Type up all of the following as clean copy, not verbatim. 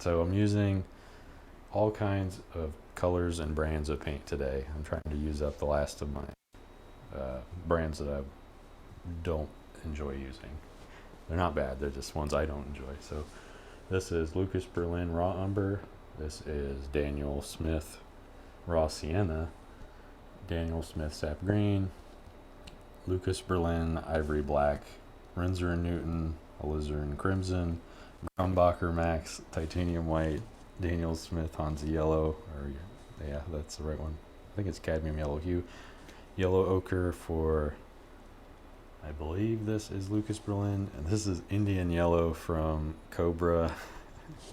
So I'm using all kinds of colors and brands of paint today. I'm trying to use up the last of my brands that I don't enjoy using. They're not bad, they're just ones I don't enjoy. So this is Lucas Berlin Raw Umber. This is Daniel Smith Raw Sienna. Daniel Smith Sap Green. Lucas Berlin Ivory Black. Renzer & Newton Alizarin Crimson. Grumbacher Max Titanium White. Daniel Smith Hansa Yellow. Or yeah, that's the right one. I think it's Cadmium Yellow Hue. Yellow Ochre for, I believe this is Lucas Berlin, and this is Indian Yellow from Cobra,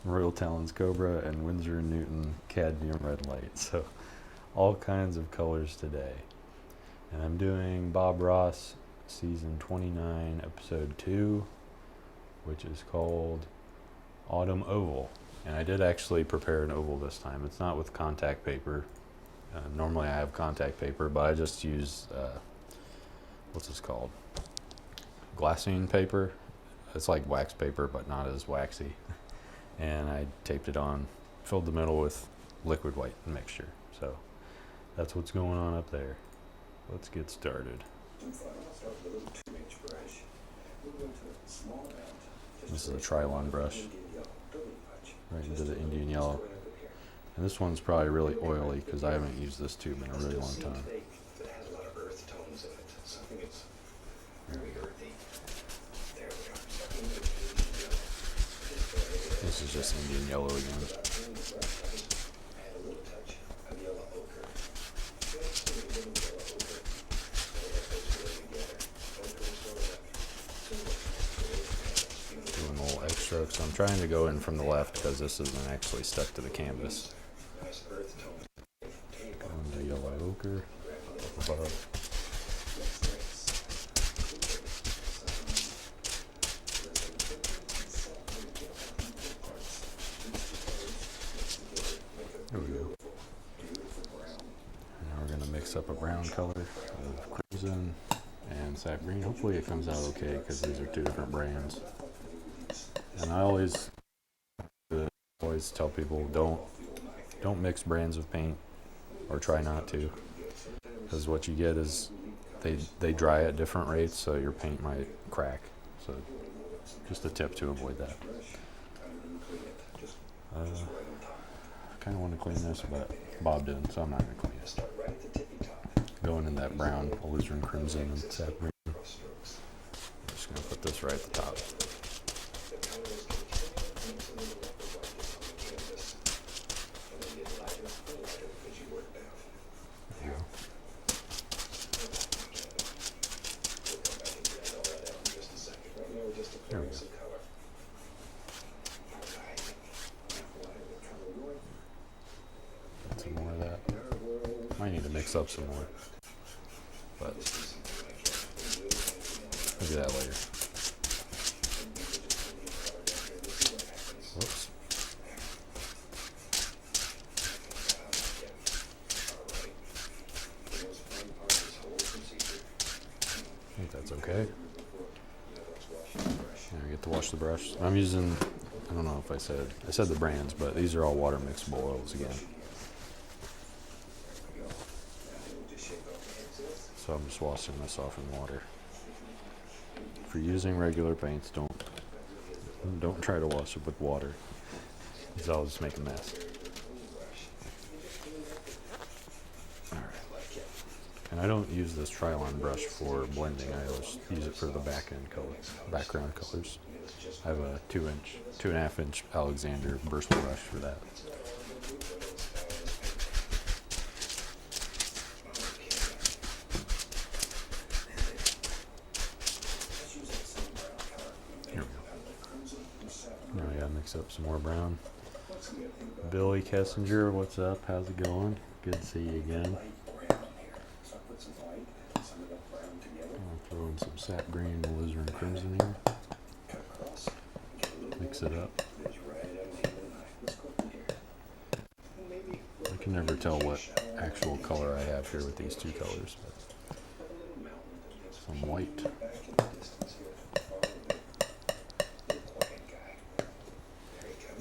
Royal Talons Cobra, and Windsor & Newton Cadmium Red Light. So all kinds of colors today. And I'm doing Bob Ross season 29 episode 2, which is called Autumn Oval. And I did actually prepare an oval this time. It's not with contact paper. Normally I have contact paper, but I just use what's this called? Glassine paper. It's like wax paper, but not as waxy. And I taped it on, filled the middle with liquid white mixture. So that's what's going on up there. Let's get started. This is a Trilon brush, right into the Indian Yellow. And this one's probably really oily because I haven't used this tube in a really long time. This is just Indian Yellow again. Doing a little edge strokes. So I'm trying to go in from the left because this isn't actually stuck to the canvas. Going to yellow ochre up above. There we go. And now we're going to mix up a brown color of crimson and sap green. Hopefully it comes out okay because these are two different brands. And I always tell people don't mix brands of paint, or try not to, because what you get is they dry at different rates, so your paint might crack. So just a tip to avoid that. I kind of want to clean this, but Bob didn't, so I'm not going to clean it. Going in that brown alizarin crimson and sap green. I'm just going to put this right at the top. There we go. Got some more of that. Might need to mix up some more, but we'll do that later. Whoops. I think that's okay. Now I get to wash the brush. I'm using, I don't know if I said the brands, but these are all water mixable oils again. So I'm just washing this off in water. If you're using regular paints, don't try to wash it with water, because I'll just make a mess. Alright. And I don't use this Trilon brush for blending. I always use it for the background colors. I have a 2.5 inch Alexander Bristol brush for that. Here we go. Now I gotta mix up some more brown. Billy Kessinger, what's up? How's it going? Good to see you again. I'll throw in some sap green, alizarin crimson here. Mix it up. I can never tell what actual color I have here with these two colors, but some white.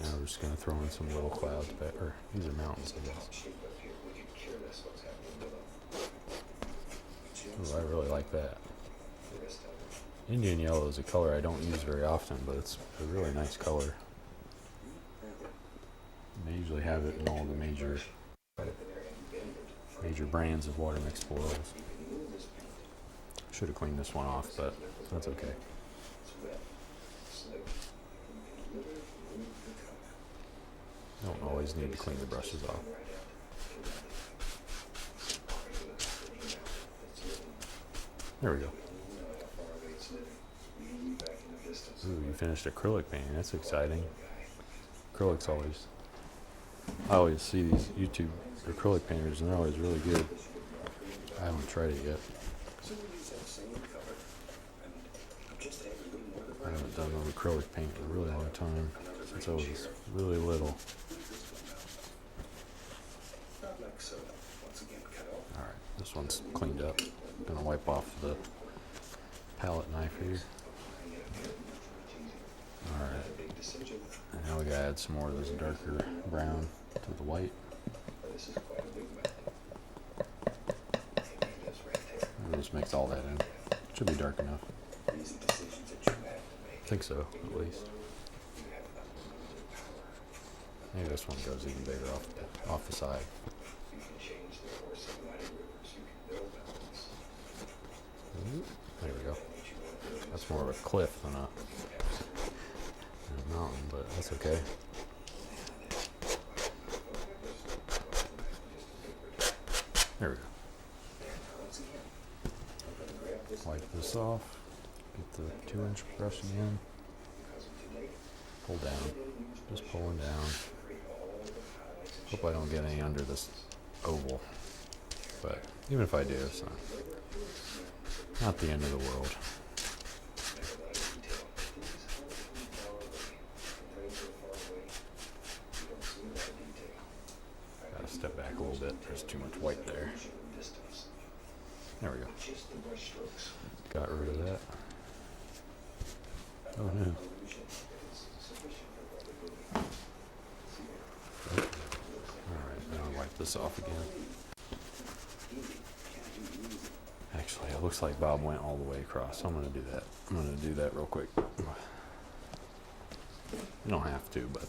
Now we're just going to throw in some little clouds back, or these are mountains, I guess. Ooh, I really like that. Indian yellow is a color I don't use very often, but it's a really nice color. They usually have it in all the major brands of water mixed oils. Should have cleaned this one off, but that's okay. Don't always need to clean the brushes off. There we go. Ooh, you finished acrylic painting. That's exciting. Acrylic's always... I always see these YouTube acrylic painters, and they're always really good. I haven't tried it yet. I haven't done no acrylic paint in a really long time, since I was really little. Alright, this one's cleaned up. I'm gonna wipe off the palette knife here. Alright, and now we gotta add some more of this darker brown to the white. I'll just mix all that in. Should be dark enough. I think so, at least. Maybe this one goes even bigger off the side. There we go. That's more of a cliff than a mountain, but that's okay. There we go. Wipe this off. Get the 2-inch brush again. Pull down. Just pulling down. Hope I don't get any under this oval. But even if I do, it's not the end of the world. Gotta step back a little bit. There's too much white there. There we go. Got rid of that. Oh no. Alright, now I'll wipe this off again. Actually, it looks like Bob went all the way across, so I'm going to do that. I'm going to do that real quick. You don't have to, but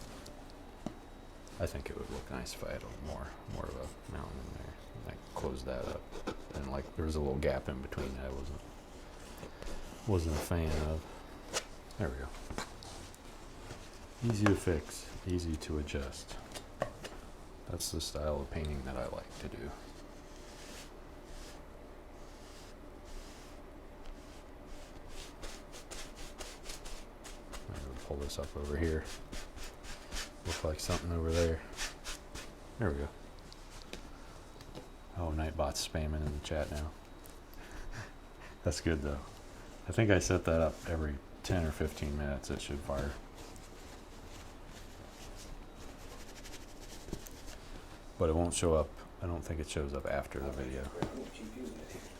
I think it would look nice if I had more of a mountain in there. I closed that up, and like there was a little gap in between that I wasn't a fan of. There we go. Easy to fix, easy to adjust. That's the style of painting that I like to do. I'm going to pull this up over here. Look like something over there. There we go. Oh, Nightbot's spamming in the chat now. That's good though. I think I set that up every 10 or 15 minutes. It should fire. But it won't show up. I don't think it shows up after the video.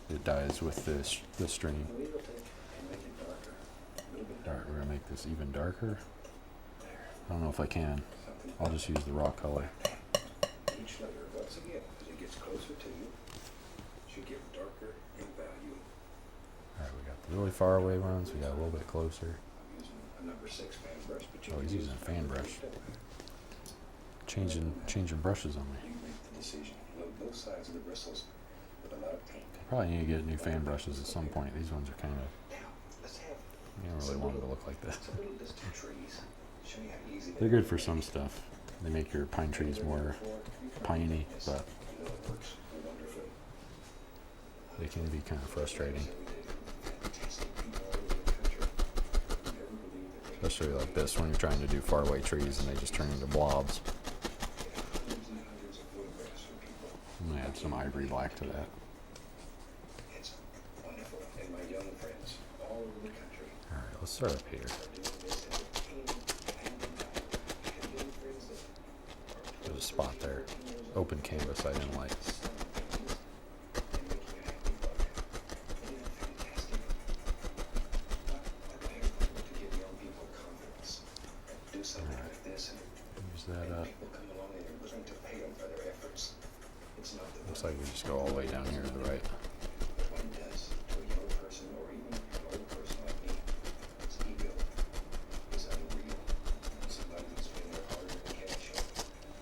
It dies with the stream. Alright, we're going to make this even darker. I don't know if I can. I'll just use the raw color. Each layer, once again, as it gets closer to you, should get darker in value. Alright, we got the really far away ones. We got a little bit closer. I'm using a number 6 fan brush, but you Oh, he's using a fan brush. Changing brushes on me. You make the decision. Load both sides of the bristles with a lot of paint. Probably need to get new fan brushes at some point. These ones are kind of... You don't really want them to look like this. They're good for some stuff. They make your pine trees more piney, but they can be kind of frustrating. Especially like this when you're trying to do faraway trees and they just turn into blobs. I'm going to add some ivory black to that. Alright, let's start up here. There's a spot there. Open canvas I didn't like. Use that It's not the Looks like we just go all the way down here to the right. but when it does, to a young person or even an old person like me, its ego is unreal. Somebody who's been there harder than cash,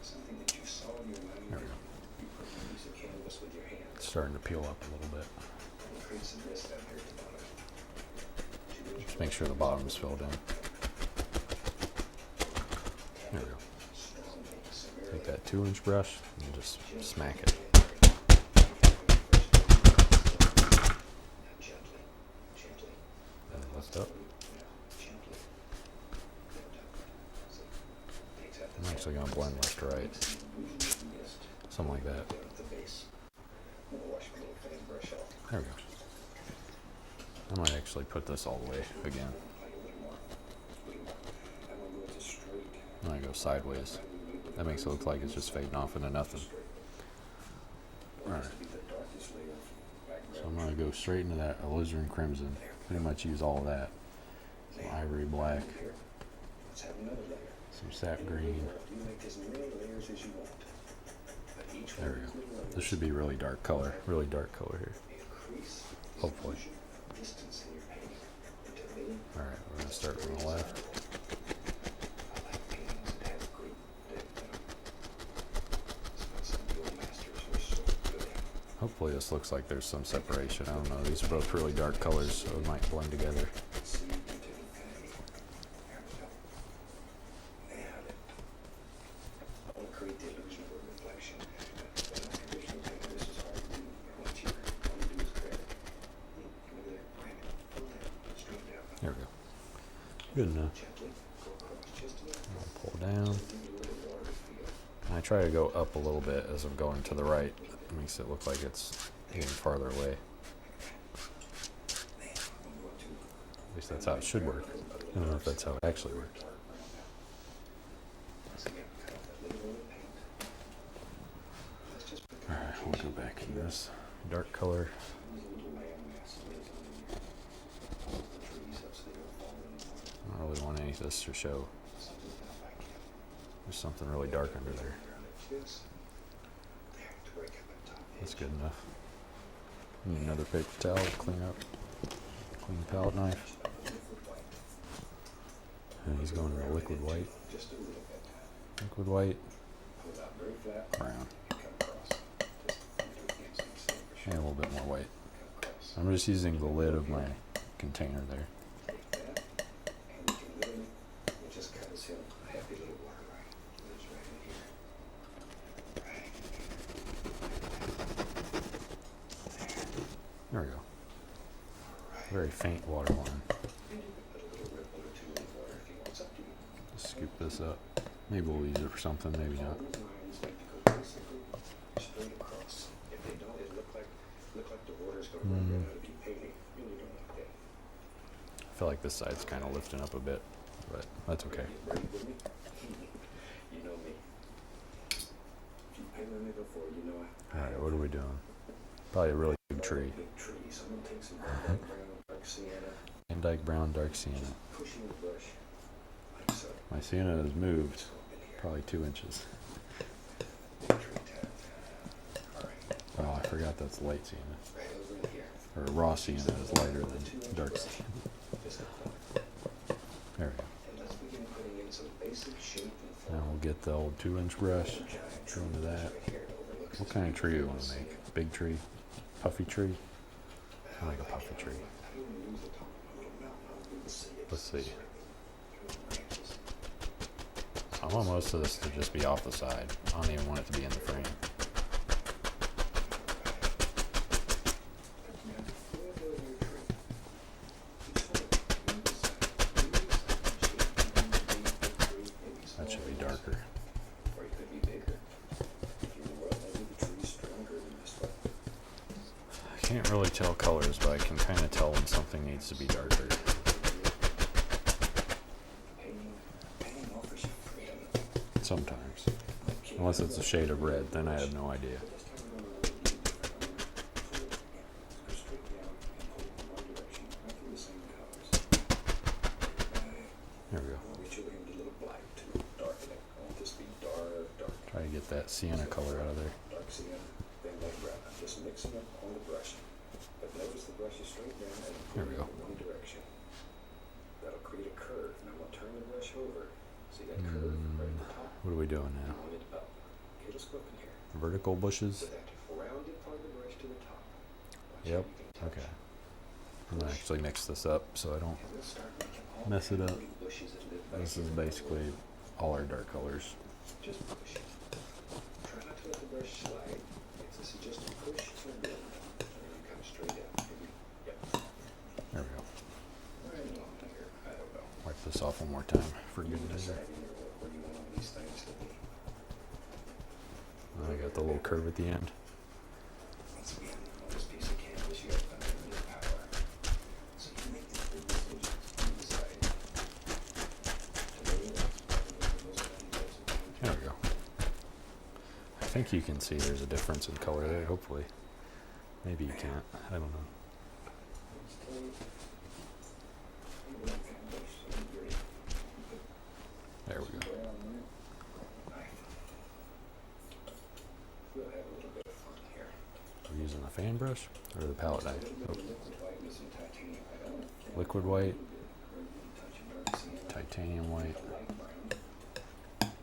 something that you saw in your mind, There we go. you put a piece of canvas with your hands. It's starting to peel up a little bit. And create some mist down here at the bottom. Just make sure the bottom is filled in. There we go. Take that 2-inch brush and just smack it. And lift up. I'm actually going to blend left to right. Something like that. There we go. I might actually put this all the way again. I'm going to go sideways. That makes it look like it's just fading off into nothing. Alright. So I'm going to go straight into that alizarin crimson. Pretty much use all of that. Some ivory black. Some sap green. There we go. This should be really dark color. Really dark color here. Hopefully. Alright, we're going to start from the left. Hopefully this looks like there's some separation. I don't know. These are both really dark colors, so it might blend together. There we go. Good enough. I'll pull down. And I try to go up a little bit as I'm going to the right. It makes it look like it's getting farther away. At least that's how it should work. I don't know if that's how it actually works. Alright, we'll go back in this dark color. I don't really want any of this to show. There's something really dark under there. That's good enough. Need another paper towel to clean up. Clean palette knife. And he's going to the liquid white. Liquid white. Brown. And a little bit more white. I'm just using the lid of my container there. There we go. Very faint water line. Just scoop this up. Maybe we'll use it for something, maybe not. I feel like this side's kind of lifting up a bit, but that's okay. Alright, what are we doing? Probably a really big tree. Van Dyke brown, dark sienna. My sienna has moved probably 2 inches. Oh, I forgot that's light sienna. Or raw sienna is lighter than dark sienna. There we go. Now we'll get the old 2-inch brush, go into that. What kind of tree do you want to make? Big tree? Puffy tree? I like a puffy tree. Let's see. I want most of this to just be off the side. I don't even want it to be in the frame. That should be darker. I can't really tell colors, but I can kind of tell when something needs to be darker. Sometimes. Unless it's a shade of red, then I have no idea. There we go. Try to get that sienna color out of there. fixing up on the brush. But notice the brush is straight down and There we pointing go. in one direction. That'll create a curve. Now I'm going to turn the brush over. See that curve right at the top? What are we doing You now? want it up. Okay, let's go up in here. Vertical bushes? With that rounded part of the brush to the top. Watch Yep. how you can touch. Okay. I'm gonna actually mix this up so I don't And we'll start making all mess it kinds up. of pretty bushes that live back This is here. basically all our dark colors. Just push it. Try not to let the brush slide. This is just a push and a bend. And then you come straight down. Yep. There we go. Right along here. I don't know. Wipe this off one more time for You good can measure. decide in your work where you want all these things to be. I got the little curve at the end. Once again, on this piece of canvas, you have unlimited power. So you make these big decisions. You decide. Today, that's probably the most fun days of painting. There we go. I think you can see there's a difference in color there, hopefully. Maybe you can't. I don't know. There we go. We'll have a little bit of fun here. We're using the fan brush or the palette knife. Oh, Liquid white with some titanium. I don't liquid white, touch it, never seen it. titanium white. A light brown.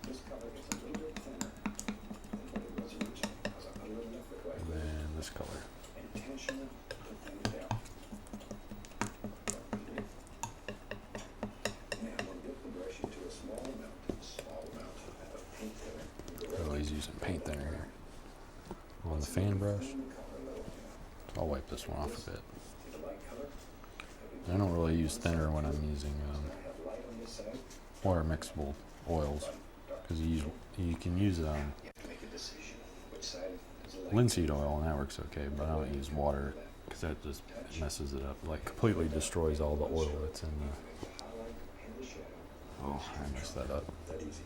This color gets a little bit thinner than what it was originally because I put a little liquid white And with it. then this color. Intentionally to thin it down. Now I'm going to dip the brush into a small amount of paint thinner. Oh, he's using paint thinner here. On the fan brush. I'll wipe this one off a bit. Take a light color. I don't really use thinner when I'm using I have light on this side. water mixable oils because you can use You have to make a decision. Which side is the light? linseed oil and that works okay, but I don't use water because that just messes it up. Like completely destroys all the oil that's in the. The highlight and the shadow. Oh, I messed that up. That easy.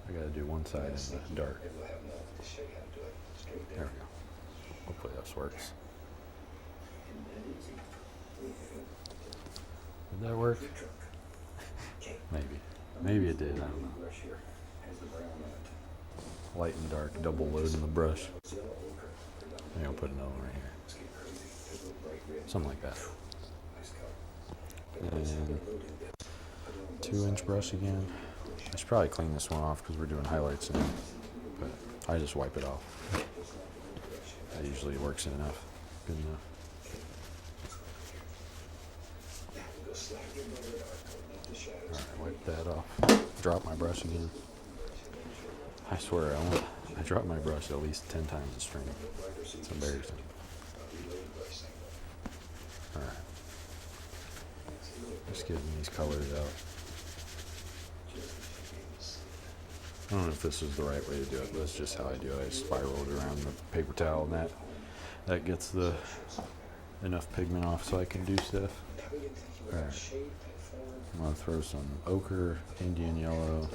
I gotta do one side in the dark. Maybe we'll have enough to show you how to do it. Straight There down. we go. Hopefully this works. And that easy. We have Did that work? the truck. Okay. Maybe. Maybe it did. I don't know. Brush here has the brown on it. Light and dark, double load in the brush. It's yellow ochre. Maybe I'll put another one right here. Let's get crazy. There's a little bright red. Something like that. Nice color. And 2-inch brush again. I should probably clean this one off because we're doing highlights in it, but I just wipe it off. That usually works enough. Good enough. Alright, wipe that off. Drop my brush again. I swear, I drop my brush at least 10 times a string. It's embarrassing. Alright. Just getting these colors out. I don't know if this is the right way to do it, but that's just how I do it. I spiral it around the paper towel and that gets the enough pigment off so I can do stuff. Alright. I'm gonna throw some ochre, Indian yellow,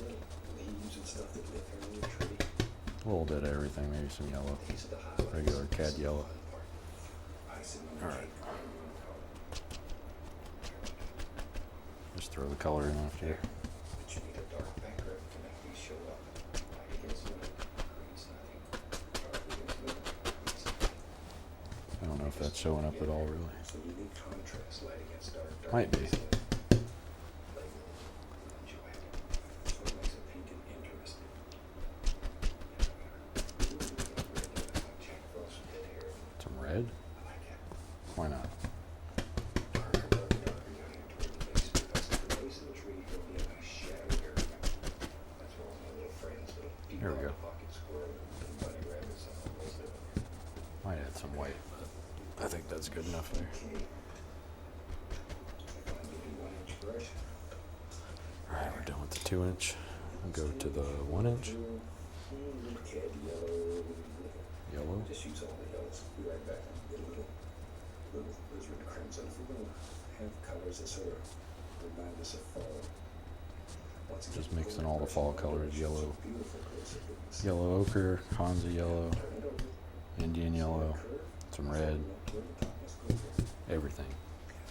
a little bit of everything, maybe some yellow, regular cad yellow. Alright. Just throw the color in after. I don't know if that's showing up at all, really. Might be. Some red? Why not? There we go. Might add some white, but I think that's good enough there. Alright, we're done with the 2-inch. We'll go to the 1-inch. Yellow. Just use all the yellows. Be right back. Get a little lizard crimson. If we're going to have colors that sort of remind us of fall. Just mixing all the fall colors, yellow, yellow ochre, Hansa yellow, Indian yellow, some red, everything,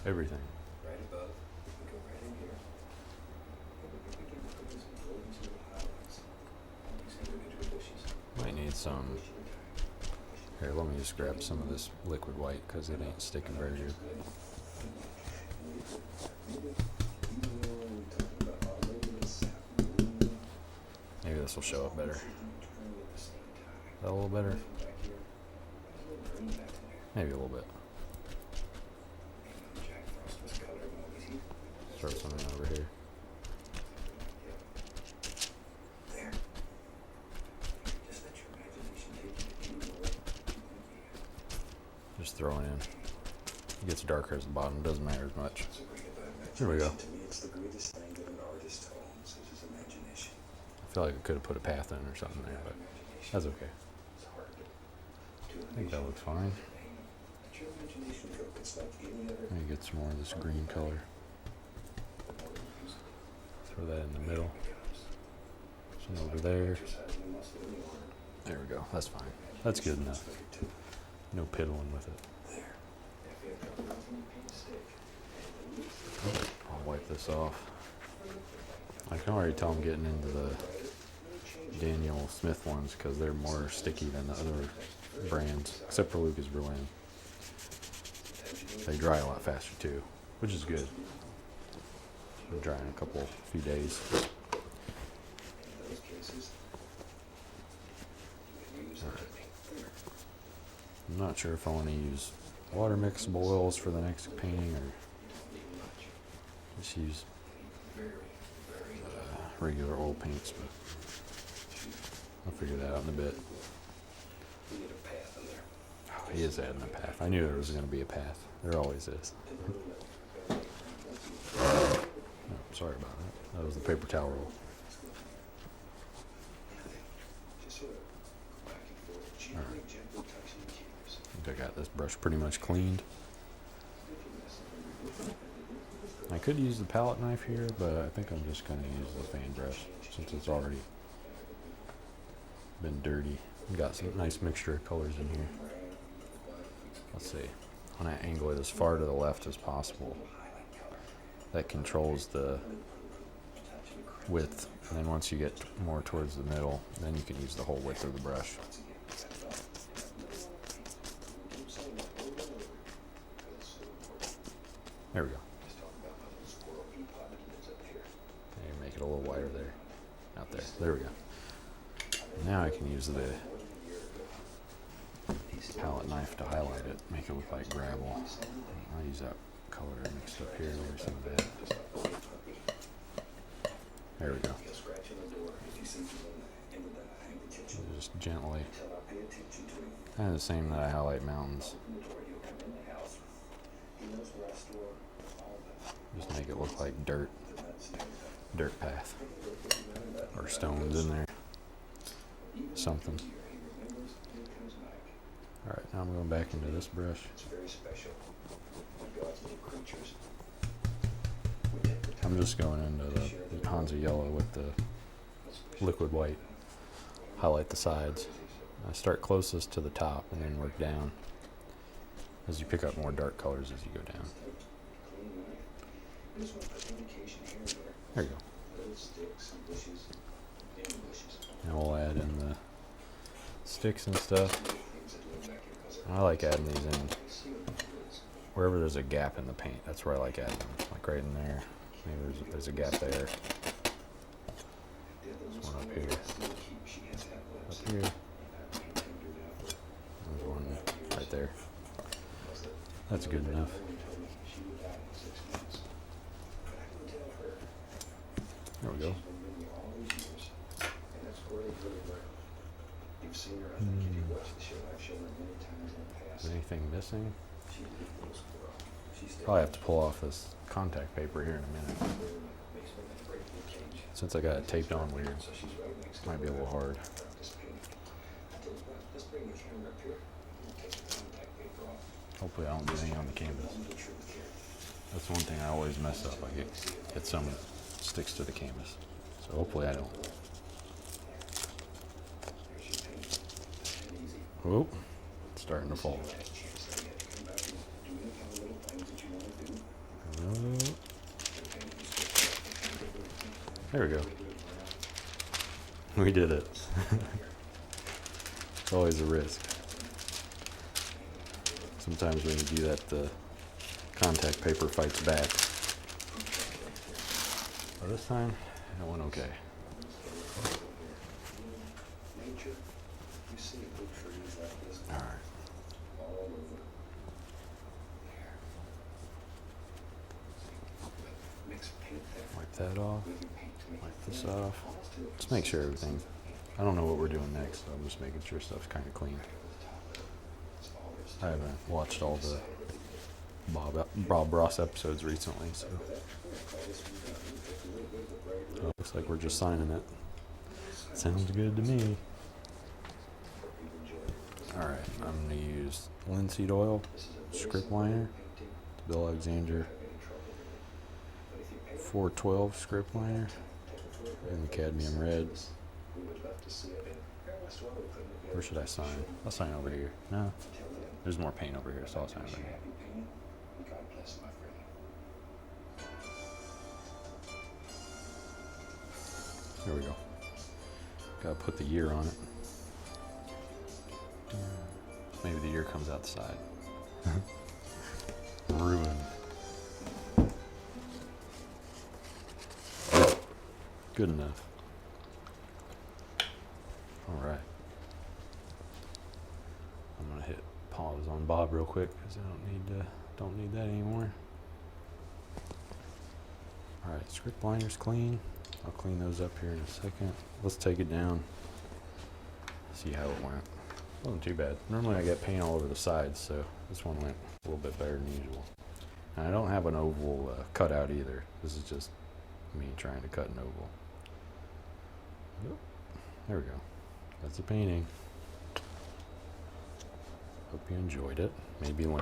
everything. Right above, we can go right in here. And we can begin to put these golden little highlights on these individual bushes. Might need some Here, let me just grab some of this liquid white because it ain't sticking very good. Maybe this will show up better. Is that a little better? Maybe a little bit. Throw something over here. Just throwing in. It gets darker as the bottom, doesn't matter as much. Here we go. I feel like I could have put a path in or something there, but that's okay. I think that looks fine. Let me get some more of this green color. Throw that in the middle. Some over there. There we go. That's fine. That's good enough. No piddling with it. I'll wipe this off. I can already tell I'm getting into the Daniel Smith ones because they're more sticky than the other brands, except for Lucas Berlin. They dry a lot faster too, which is good. They'll dry in a few days. I'm not sure if I want to use water mixable oils for the next painting or just use regular oil paints, but I'll figure that out in a bit. Oh, he is adding a path. I knew there was going to be a path. There always is. Oh, sorry about that. That was the paper towel roll. All right. I think I got this brush pretty much cleaned. I could use the palette knife here, but I think I'm just going to use the fan brush since it's already been dirty. Got some nice mixture of colors in here. Let's see. I want to angle it as far to the left as possible. That controls the width. And then once you get more towards the middle, then you can use the whole width of the brush. There we go. And make it a little wider there. Out there. There we go. Now I can use the palette knife to highlight it, make it look like gravel. I'll use that color mixed up here. Maybe some of that. There we go. Just gently. Kind of the same that I highlight mountains. Just make it look like dirt path, or stones in there, something. All right, now I'm going back into this brush. I'm just going into the Hansa yellow with the liquid white. Highlight the sides. I start closest to the top and then work down as you pick up more dark colors as you go down. There you go. Now we'll add in the sticks and stuff. I like adding these in wherever there's a gap in the paint. That's where I like adding them. Like right in there. Maybe there's a gap there. There's one up here. Up here. There's one right there. That's good enough. There we go. Is anything missing? Probably have to pull off this contact paper here in a minute. Since I got it taped on weird, might be a little hard. Hopefully I don't get any on the canvas. That's one thing I always mess up. I get some sticks to the canvas. So hopefully I don't. Oh, it's starting to fall. There we go. We did it. It's always a risk. Sometimes when you do that, the contact paper fights back. But this time, it went okay. Nature, you see big trees like this All right. all over. There. Mix paint there Wipe that off. with your paint to make Wipe it this thin. off. Almost to a Just make sure consistency everything. of paint. I don't know what we're doing next, so I'm just making sure stuff's kind of clean. Right over the top of it. That's all there's to I it. haven't watched all the Decided what we did. Bob Ross episodes recently, so After that, we're gonna call this one done. We picked a little bit of a bright red. it looks like we're just signing it. Sounds good to me. Hope you've enjoyed it. All right, I'm gonna use linseed oil, This is a very script simple liner, painting. Bill Alexander Don't have any trouble with it. But if you paint it 412 script liner, take a photograph and the of the cadmium size red. of this. We would love to see it. And every once in a while we put it together Where should I just to sign? show I'll sign over here. No, Until then, there's more paint over here, so I'll sign wish over you here. happy painting. And God bless, my friend. Here we go. Gotta put the year on it. Maybe the year comes out the side. Ruined. Good enough. All right. I'm gonna hit pause on Bob real quick because I don't need that anymore. All right, script liner's clean. I'll clean those up here in a second. Let's take it down. See how it went. Wasn't too bad. Normally I get paint all over the sides, so this one went a little bit better than usual. And I don't have an oval cutout either. This is just me trying to cut an oval. Yep. There we go. That's the painting. Hope you enjoyed it. Maybe learned